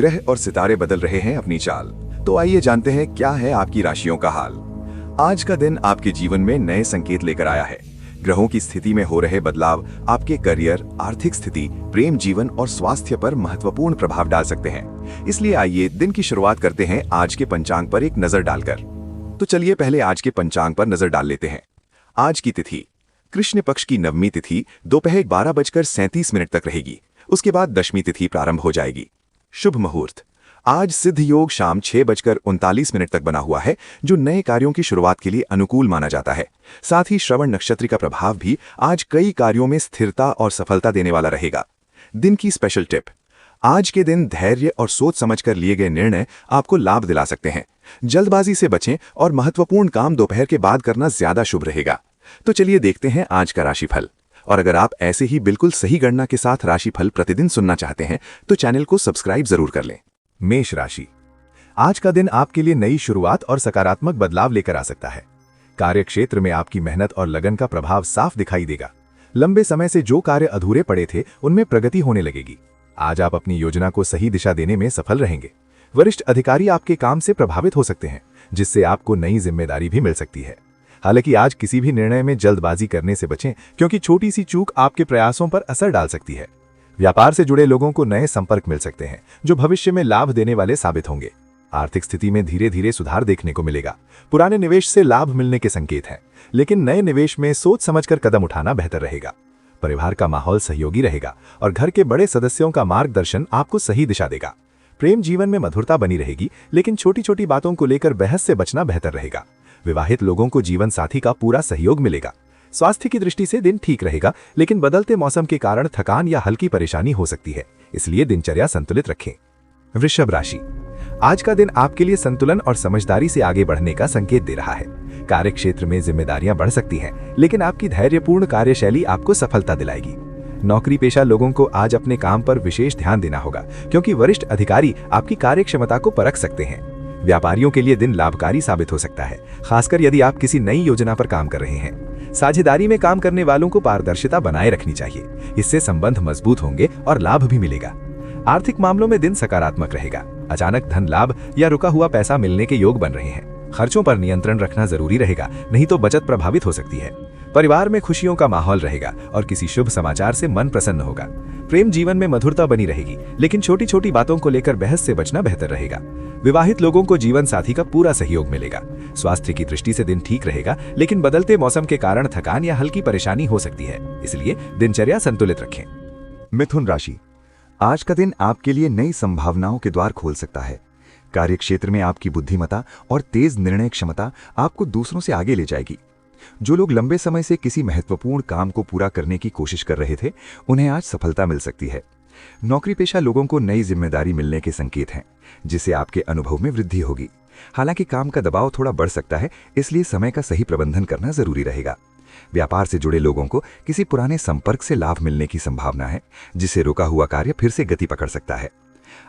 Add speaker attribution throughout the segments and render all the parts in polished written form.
Speaker 1: ग्रह और सितारे बदल रहे हैं अपनी चाल। तो आइए जानते हैं क्या है आपकी राशियों का हाल। आज का दिन आपके जीवन में नए संकेत लेकर आया है। ग्रहों की स्थिति में हो रहे बदलाव आपके करियर, आर्थिक स्थिति, प्रेम जीवन और स्वास्थ्य पर महत्वपूर्ण प्रभाव डाल सकते हैं। इसलिए आइए दिन की शुरुआत करते हैं आज के पंचांग पर एक नजर डालकर। तो चलिए पहले आज के पंचांग पर नजर डाल लेते हैं। आज की तिथि कृष्ण पक्ष की नवमी तिथि दोपहर 12:37 तक रहेगी। उसके बाद दशमी तिथि प्रारंभ हो जाएगी। शुभ मुहूर्त आज सिद्ध योग शाम 6:39 तक बना हुआ है, जो नए कार्यों की शुरुआत के लिए अनुकूल माना जाता है। साथ ही श्रवण नक्षत्र का प्रभाव भी आज कई कार्यों में स्थिरता और सफलता देने वाला रहेगा। दिन की स्पेशल टिप आज के दिन धैर्य और सोच समझकर लिए गए निर्णय आपको लाभ दिला सकते हैं। जल्दबाजी से बचें और महत्वपूर्ण काम दोपहर के बाद करना ज्यादा शुभ रहेगा। तो चलिए देखते हैं आज का राशिफल। और अगर आप ऐसे ही बिल्कुल सही गणना के साथ राशिफल प्रतिदिन सुनना चाहते हैं तो चैनल को सब्सक्राइब जरूर कर लें। मेष राशि आज का दिन आपके लिए नई शुरुआत और सकारात्मक बदलाव लेकर आ सकता है। कार्यक्षेत्र में आपकी मेहनत और लगन का प्रभाव साफ दिखाई देगा। लंबे समय से जो कार्य अधूरे पड़े थे उनमें प्रगति होने लगेगी। आज आप अपनी योजना को सही दिशा देने में सफल रहेंगे। वरिष्ठ अधिकारी आपके काम से प्रभावित हो सकते हैं, जिससे आपको नई जिम्मेदारी भी मिल सकती है। हालांकि आज किसी भी निर्णय में जल्दबाजी करने से बचें, क्योंकि छोटी सी चूक आपके प्रयासों पर असर डाल सकती है। व्यापार से जुड़े लोगों को नए संपर्क मिल सकते हैं, जो भविष्य में लाभ देने वाले साबित होंगे। आर्थिक स्थिति में धीरे धीरे सुधार देखने को मिलेगा। पुराने निवेश से लाभ मिलने के संकेत हैं, लेकिन नए निवेश में सोच समझकर कदम उठाना बेहतर रहेगा। परिवार का माहौल सहयोगी रहेगा और घर के बड़े सदस्यों का मार्गदर्शन आपको सही दिशा देगा। प्रेम जीवन में मधुरता बनी रहेगी, लेकिन छोटी छोटी बातों को लेकर बहस से बचना बेहतर रहेगा। विवाहित लोगों को जीवन साथी का पूरा सहयोग मिलेगा। स्वास्थ्य की दृष्टि से दिन ठीक रहेगा, लेकिन बदलते मौसम के कारण थकान या हल्की परेशानी हो सकती है, इसलिए दिनचर्या संतुलित रखें। वृषभ राशि आज का दिन आपके लिए संतुलन और समझदारी से आगे बढ़ने का संकेत दे रहा है। कार्यक्षेत्र में जिम्मेदारियां बढ़ सकती हैं, लेकिन आपकी धैर्यपूर्ण कार्यशैली आपको सफलता दिलाएगी। नौकरी पेशा लोगों को आज अपने काम पर विशेष ध्यान देना होगा, क्योंकि वरिष्ठ अधिकारी आपकी कार्यक्षमता को परख सकते हैं। व्यापारियों के लिए दिन लाभकारी साबित हो सकता है, खासकर यदि आप किसी नई योजना पर काम कर रहे हैं। साझेदारी में काम करने वालों को पारदर्शिता बनाए रखनी चाहिए, इससे संबंध मजबूत होंगे और लाभ भी मिलेगा। आर्थिक मामलों में दिन सकारात्मक रहेगा। अचानक धन लाभ या रुका हुआ पैसा मिलने के योग बन रहे हैं। खर्चों पर नियंत्रण रखना जरूरी रहेगा, नहीं तो बचत प्रभावित हो सकती है। परिवार में खुशियों का माहौल रहेगा और किसी शुभ समाचार से मन प्रसन्न होगा। प्रेम जीवन में मधुरता बनी रहेगी, लेकिन छोटी छोटी बातों को लेकर बहस से बचना बेहतर रहेगा। विवाहित लोगों को जीवन साथी का पूरा सहयोग मिलेगा। स्वास्थ्य की दृष्टि से दिन ठीक रहेगा, लेकिन बदलते मौसम के कारण थकान या हल्की परेशानी हो सकती है, इसलिए दिनचर्या संतुलित रखें।
Speaker 2: मिथुन राशि आज का दिन आपके लिए नई संभावनाओं के द्वार खोल सकता है। कार्यक्षेत्र में आपकी बुद्धिमत्ता और तेज निर्णय क्षमता आपको दूसरों से आगे ले जाएगी। जो लोग लंबे समय से किसी महत्वपूर्ण काम को पूरा करने की कोशिश कर रहे थे, उन्हें आज सफलता मिल सकती है। नौकरी पेशा लोगों को नई जिम्मेदारी मिलने के संकेत हैं, जिससे आपके अनुभव में वृद्धि होगी। हालांकि काम का दबाव थोड़ा बढ़ सकता है, इसलिए समय का सही प्रबंधन करना जरूरी रहेगा। व्यापार से जुड़े लोगों को किसी पुराने संपर्क से लाभ मिलने की संभावना है, जिससे रुका हुआ कार्य फिर से गति पकड़ सकता है।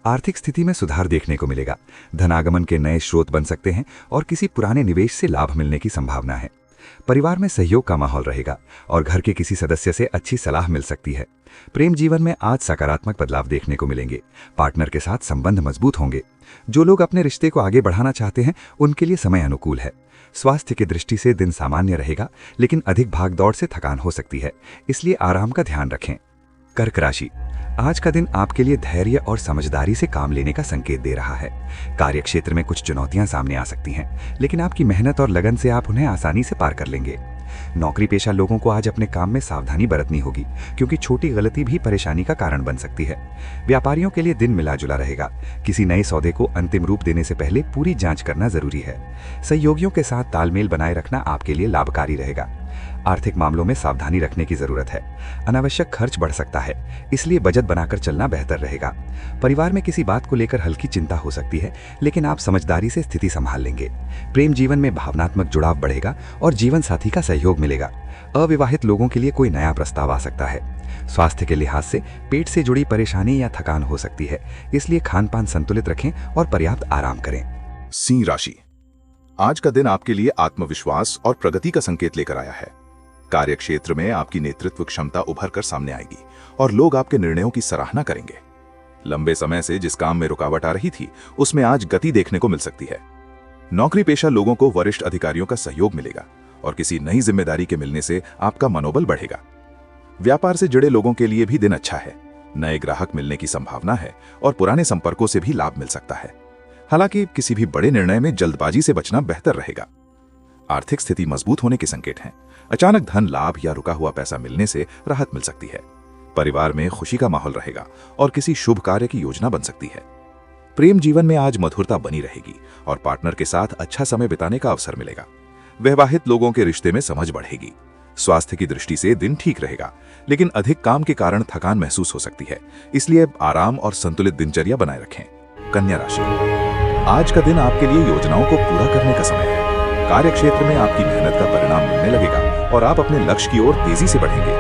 Speaker 2: आर्थिक स्थिति में सुधार देखने को मिलेगा। धनागमन के नए स्रोत बन सकते हैं और किसी पुराने निवेश से लाभ मिलने की संभावना है। परिवार में सहयोग का माहौल रहेगा और घर के किसी सदस्य से अच्छी सलाह मिल सकती है। प्रेम जीवन में आज सकारात्मक बदलाव देखने को मिलेंगे। पार्टनर के साथ संबंध मजबूत होंगे। जो लोग अपने रिश्ते को आगे बढ़ाना चाहते हैं, उनके लिए समय अनुकूल है। स्वास्थ्य की दृष्टि से दिन सामान्य रहेगा, लेकिन अधिक भागदौड़ से थकान हो सकती है, इसलिए आराम का ध्यान रखें। कर्क राशि आज का दिन आपके लिए धैर्य और समझदारी से काम लेने का संकेत दे रहा है। कार्यक्षेत्र में कुछ चुनौतियां सामने आ सकती हैं, लेकिन आपकी मेहनत और लगन से आप उन्हें आसानी से पार कर लेंगे। नौकरी पेशा लोगों को आज अपने काम में सावधानी बरतनी होगी, क्योंकि छोटी गलती भी परेशानी का कारण बन सकती है। व्यापारियों के लिए दिन मिला जुला रहेगा। किसी नए सौदे को अंतिम रूप देने से पहले पूरी जांच करना जरूरी है। सहयोगियों के साथ तालमेल बनाए रखना आपके लिए लाभकारी रहेगा। आर्थिक मामलों में सावधानी रखने की जरूरत है। अनावश्यक खर्च बढ़ सकता है, इसलिए बजट बनाकर चलना बेहतर रहेगा। परिवार में किसी बात को लेकर हल्की चिंता हो सकती है, लेकिन आप समझदारी से स्थिति संभाल लेंगे। प्रेम जीवन में भावनात्मक जुड़ाव बढ़ेगा और जीवन साथी का सहयोग मिलेगा। अविवाहित लोगों के लिए कोई नया प्रस्ताव आ सकता है। स्वास्थ्य के लिहाज से पेट से जुड़ी परेशानी या थकान हो सकती है, इसलिए खान पान संतुलित रखें और पर्याप्त आराम करें।
Speaker 1: सिंह राशि आज का दिन आपके लिए आत्मविश्वास और प्रगति का संकेत लेकर आया है। कार्यक्षेत्र में आपकी नेतृत्व क्षमता उभर कर सामने आएगी और लोग आपके निर्णयों की सराहना करेंगे। लंबे समय से जिस काम में रुकावट आ रही थी उसमें आज गति देखने को मिल सकती है। नौकरी पेशा लोगों को वरिष्ठ अधिकारियों का सहयोग मिलेगा और किसी नई जिम्मेदारी के मिलने से आपका मनोबल बढ़ेगा। व्यापार से जुड़े लोगों के लिए भी दिन अच्छा है। नए ग्राहक मिलने की संभावना है और पुराने संपर्कों से भी लाभ मिल सकता है। हालांकि किसी भी बड़े निर्णय में जल्दबाजी से बचना बेहतर रहेगा। आर्थिक स्थिति मजबूत होने के संकेत हैं। अचानक धन लाभ या रुका हुआ पैसा मिलने से राहत मिल सकती है। परिवार में खुशी का माहौल रहेगा और किसी शुभ कार्य की योजना बन सकती है। प्रेम जीवन में आज मधुरता बनी रहेगी और पार्टनर के साथ अच्छा समय बिताने का अवसर मिलेगा। वैवाहिक लोगों के रिश्ते में समझ बढ़ेगी। स्वास्थ्य की दृष्टि से दिन ठीक रहेगा, लेकिन अधिक काम के कारण थकान महसूस हो सकती है, इसलिए आराम और संतुलित दिनचर्या बनाए रखें। कन्या राशि, आज का दिन आपके लिए योजनाओं को पूरा करने का समय है। कार्य क्षेत्र में आपकी मेहनत का परिणाम मिलने लगेगा और आप अपने लक्ष्य की ओर तेजी से बढ़ेंगे।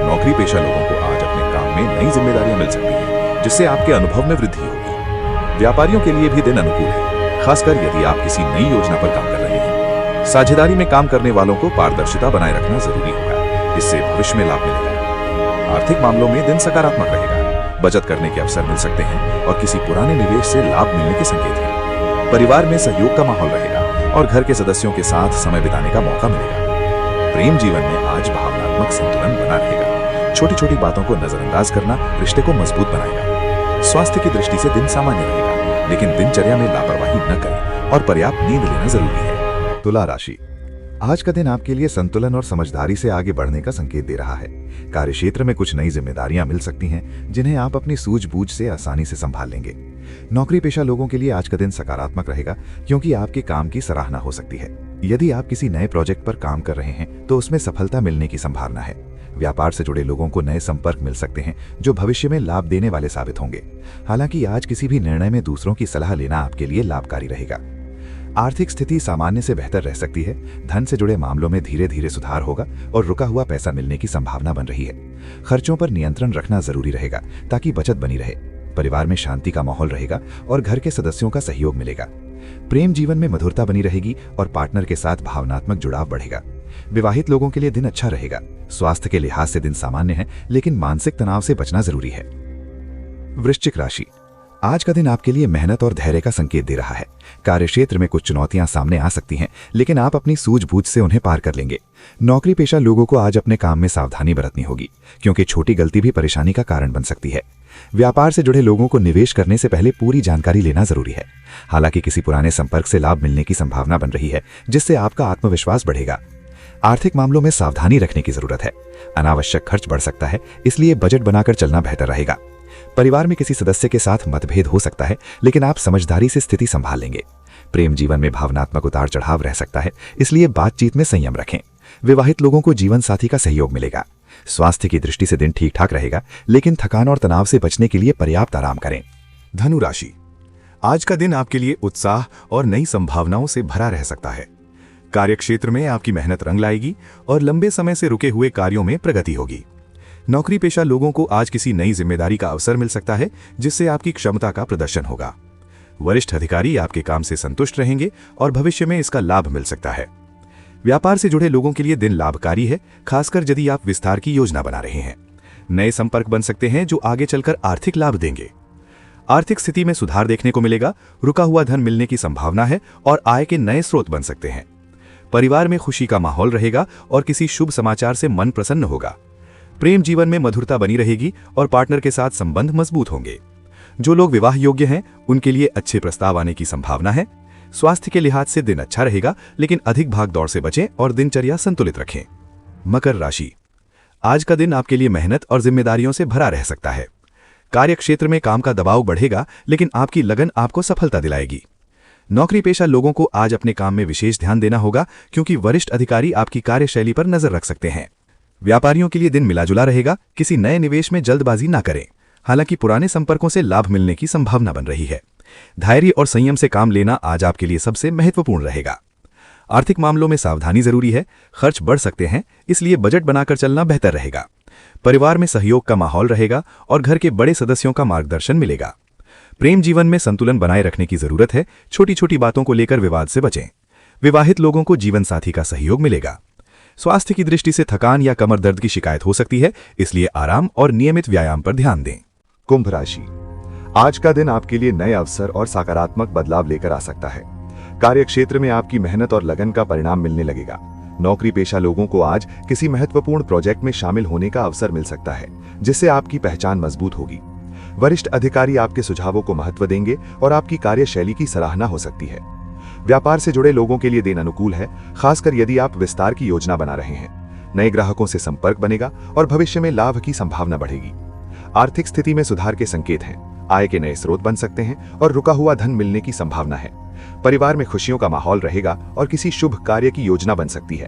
Speaker 1: नौकरी पेशा लोगों को आज अपने काम में नई जिम्मेदारियां मिल सकती हैं, जिससे आपके अनुभव में वृद्धि होगी। व्यापारियों के लिए भी दिन अनुकूल है, खासकर यदि आप किसी नई योजना पर काम कर रहे हैं। साझेदारी में काम करने वालों को पारदर्शिता बनाए रखना जरूरी होगा, इससे भविष्य में लाभ मिलेगा। आर्थिक मामलों में दिन सकारात्मक रहेगा। बचत करने के अवसर मिल सकते हैं और किसी पुराने निवेश से लाभ मिलने के संकेत हैं। परिवार में सहयोग का माहौल रहेगा और घर के सदस्यों के साथ समय बिताने का मौका मिलेगा। प्रेम जीवन में आज भावनात्मक संतुलन बना रहेगा। छोटी छोटी बातों को नजरअंदाज करना रिश्ते को मजबूत बनाएगा। स्वास्थ्य की दृष्टि से दिन सामान्य रहेगा, लेकिन दिनचर्या में लापरवाही न करें और पर्याप्त नींद लेना जरूरी है।
Speaker 2: तुला राशि, आज का दिन आपके लिए संतुलन और समझदारी से आगे बढ़ने का संकेत दे रहा है। कार्यक्षेत्र में कुछ नई जिम्मेदारियां मिल सकती हैं, जिन्हें आप अपनी सूझबूझ से आसानी से संभाल लेंगे। नौकरी पेशा लोगों के लिए आज का दिन सकारात्मक रहेगा, क्योंकि आपके काम की सराहना हो सकती है। यदि आप किसी नए प्रोजेक्ट पर काम कर रहे हैं तो उसमें सफलता मिलने की संभावना है। व्यापार से जुड़े लोगों को नए संपर्क मिल सकते हैं, जो भविष्य में लाभ देने वाले साबित होंगे। हालांकि आज किसी भी निर्णय में दूसरों की सलाह लेना आपके लिए लाभकारी रहेगा। आर्थिक स्थिति सामान्य से बेहतर रह सकती है। धन से जुड़े मामलों में धीरे धीरे सुधार होगा और रुका हुआ पैसा मिलने की संभावना बन रही है। खर्चों पर नियंत्रण रखना जरूरी रहेगा, ताकि बचत बनी रहे। परिवार में शांति का माहौल रहेगा और घर के सदस्यों का सहयोग मिलेगा। प्रेम जीवन में मधुरता बनी रहेगी और पार्टनर के साथ भावनात्मक जुड़ाव बढ़ेगा। विवाहित लोगों के लिए दिन अच्छा रहेगा। स्वास्थ्य के लिहाज से दिन सामान्य है, लेकिन मानसिक तनाव से बचना जरूरी है। वृश्चिक राशि, आज का दिन आपके लिए मेहनत और धैर्य का संकेत दे रहा है। कार्यक्षेत्र में कुछ चुनौतियां सामने आ सकती हैं, लेकिन आप अपनी सूझबूझ से उन्हें पार कर लेंगे। नौकरी पेशा लोगों को आज अपने काम में सावधानी बरतनी होगी, क्योंकि छोटी गलती भी परेशानी का कारण बन सकती है। व्यापार से जुड़े लोगों को निवेश करने से पहले पूरी जानकारी लेना जरूरी है। हालांकि किसी पुराने संपर्क से लाभ मिलने की संभावना बन रही है, जिससे आपका आत्मविश्वास बढ़ेगा। आर्थिक मामलों में सावधानी रखने की जरूरत है। अनावश्यक खर्च बढ़ सकता है, इसलिए बजट बनाकर चलना बेहतर रहेगा। परिवार में किसी सदस्य के साथ मतभेद हो सकता है, लेकिन आप समझदारी से स्थिति संभाल लेंगे। प्रेम जीवन में भावनात्मक उतार चढ़ाव रह सकता है, इसलिए बातचीत में संयम रखें। विवाहित लोगों को जीवन साथी का सहयोग मिलेगा। स्वास्थ्य की दृष्टि से दिन ठीक ठाक रहेगा, लेकिन थकान और तनाव से बचने के लिए पर्याप्त आराम करें।
Speaker 1: धनु राशि, आज का दिन आपके लिए उत्साह और नई संभावनाओं से भरा रह सकता है। कार्यक्षेत्र में आपकी मेहनत रंग लाएगी और लंबे समय से रुके हुए कार्यों में प्रगति होगी। नौकरी पेशा लोगों को आज किसी नई जिम्मेदारी का अवसर मिल सकता है, जिससे आपकी क्षमता का प्रदर्शन होगा। वरिष्ठ अधिकारी आपके काम से संतुष्ट रहेंगे और भविष्य में इसका लाभ मिल सकता है। व्यापार से जुड़े लोगों के लिए दिन लाभकारी है, खासकर यदि आप विस्तार की योजना बना रहे हैं। नए संपर्क बन सकते हैं, जो आगे चलकर आर्थिक लाभ देंगे। आर्थिक स्थिति में सुधार देखने को मिलेगा। रुका हुआ धन मिलने की संभावना है और आय के नए स्रोत बन सकते हैं। परिवार में खुशी का माहौल रहेगा और किसी शुभ समाचार से मन प्रसन्न होगा। प्रेम जीवन में मधुरता बनी रहेगी और पार्टनर के साथ संबंध मजबूत होंगे। जो लोग विवाह योग्य हैं, उनके लिए अच्छे प्रस्ताव आने की संभावना है। स्वास्थ्य के लिहाज से दिन अच्छा रहेगा, लेकिन अधिक भाग दौड़ से बचें और दिनचर्या संतुलित रखें। मकर राशि, आज का दिन आपके लिए मेहनत और जिम्मेदारियों से भरा रह सकता है। कार्यक्षेत्र में काम का दबाव बढ़ेगा, लेकिन आपकी लगन आपको सफलता दिलाएगी। नौकरी पेशा लोगों को आज अपने काम में विशेष ध्यान देना होगा, क्योंकि वरिष्ठ अधिकारी आपकी कार्यशैली पर नजर रख सकते हैं। व्यापारियों के लिए दिन मिलाजुला रहेगा। किसी नए निवेश में जल्दबाजी ना करें। हालांकि पुराने संपर्कों से लाभ मिलने की संभावना बन रही है। धैर्य और संयम से काम लेना आज आपके लिए सबसे महत्वपूर्ण रहेगा। आर्थिक मामलों में सावधानी जरूरी है। खर्च बढ़ सकते हैं, इसलिए बजट बनाकर चलना बेहतर रहेगा। परिवार में सहयोग का माहौल रहेगा और घर के बड़े सदस्यों का मार्गदर्शन मिलेगा। प्रेम जीवन में संतुलन बनाए रखने की जरूरत है। छोटी छोटी बातों को लेकर विवाद से बचें। विवाहित लोगों को जीवन साथी का सहयोग मिलेगा। स्वास्थ्य की दृष्टि से थकान या कमर दर्द की शिकायत हो सकती है, इसलिए आराम और नियमित व्यायाम पर ध्यान दें।
Speaker 2: कुंभ राशि, आज का दिन आपके लिए नए अवसर और सकारात्मक बदलाव लेकर आ सकता है। कार्य क्षेत्र में आपकी मेहनत और लगन का परिणाम मिलने लगेगा। नौकरी पेशा लोगों को आज किसी महत्वपूर्ण प्रोजेक्ट में शामिल होने का अवसर मिल सकता है, जिससे आपकी पहचान मजबूत होगी। वरिष्ठ अधिकारी आपके सुझावों को महत्व देंगे और आपकी कार्यशैली की सराहना हो सकती है। व्यापार से जुड़े लोगों के लिए दिन अनुकूल है, खासकर यदि आप विस्तार की योजना बना रहे हैं। नए ग्राहकों से संपर्क बनेगा और भविष्य में लाभ की संभावना बढ़ेगी। आर्थिक स्थिति में सुधार के संकेत हैं। आय के नए स्रोत बन सकते हैं और रुका हुआ धन मिलने की संभावना है। परिवार में खुशियों का माहौल रहेगा और किसी शुभ कार्य की योजना बन सकती है।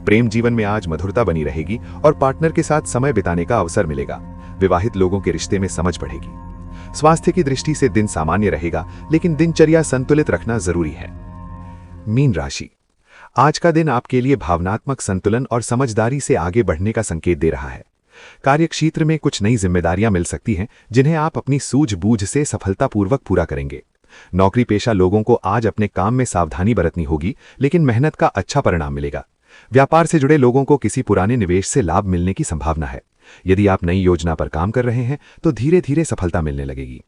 Speaker 2: प्रेम जीवन में आज मधुरता बनी रहेगी और पार्टनर के साथ समय बिताने का अवसर मिलेगा। विवाहित लोगों के रिश्ते में समझ बढ़ेगी। स्वास्थ्य की दृष्टि से दिन सामान्य रहेगा, लेकिन दिनचर्या संतुलित रखना जरूरी है। मीन राशि, आज का दिन आपके लिए भावनात्मक संतुलन और समझदारी से आगे बढ़ने का संकेत दे रहा है। कार्यक्षेत्र में कुछ नई जिम्मेदारियां मिल सकती हैं, जिन्हें आप अपनी सूझबूझ से सफलतापूर्वक पूरा करेंगे। नौकरी पेशा लोगों को आज अपने काम में सावधानी बरतनी होगी, लेकिन मेहनत का अच्छा परिणाम मिलेगा। व्यापार से जुड़े लोगों को किसी पुराने निवेश से लाभ मिलने की संभावना है। यदि आप नई योजना पर काम कर रहे हैं तो धीरे धीरे सफलता मिलने लगेगी।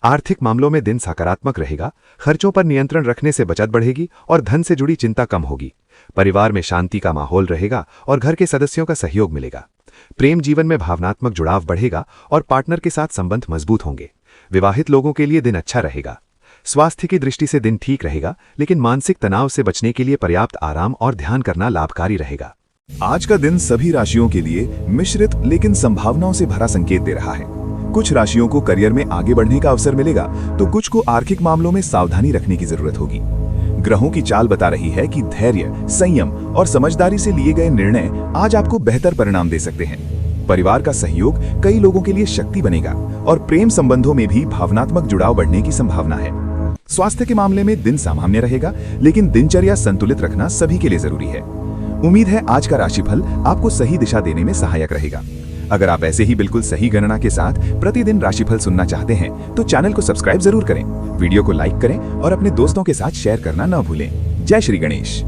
Speaker 2: आर्थिक मामलों में दिन सकारात्मक रहेगा। खर्चों पर नियंत्रण रखने से बचत बढ़ेगी और धन से जुड़ी चिंता कम होगी। परिवार में शांति का माहौल रहेगा और घर के सदस्यों का सहयोग मिलेगा। प्रेम जीवन में भावनात्मक जुड़ाव बढ़ेगा और पार्टनर के साथ संबंध मजबूत होंगे। विवाहित लोगों के लिए दिन अच्छा रहेगा। स्वास्थ्य की दृष्टि से दिन ठीक रहेगा, लेकिन मानसिक तनाव से बचने के लिए पर्याप्त आराम और ध्यान करना लाभकारी रहेगा।
Speaker 1: आज का दिन सभी राशियों के लिए मिश्रित लेकिन संभावनाओं से भरा संकेत दे रहा है। कुछ राशियों को करियर में आगे बढ़ने का अवसर मिलेगा, तो कुछ को आर्थिक मामलों में सावधानी रखने की जरूरत होगी। ग्रहों की चाल बता रही है कि धैर्य, संयम और समझदारी से लिए गए निर्णय आज आपको बेहतर परिणाम दे सकते हैं। परिवार का सहयोग कई लोगों के लिए शक्ति बनेगा और प्रेम संबंधों में भी भावनात्मक जुड़ाव बढ़ने की संभावना है। स्वास्थ्य के मामले में दिन सामान्य रहेगा, लेकिन दिनचर्या संतुलित रखना सभी के लिए जरूरी है। उम्मीद है आज का राशिफल आपको सही दिशा देने में सहायक रहेगा। अगर आप ऐसे ही बिल्कुल सही गणना के साथ प्रतिदिन राशिफल सुनना चाहते हैं तो चैनल को सब्सक्राइब जरूर करें, वीडियो को लाइक करें और अपने दोस्तों के साथ शेयर करना न भूलें। जय श्री गणेश।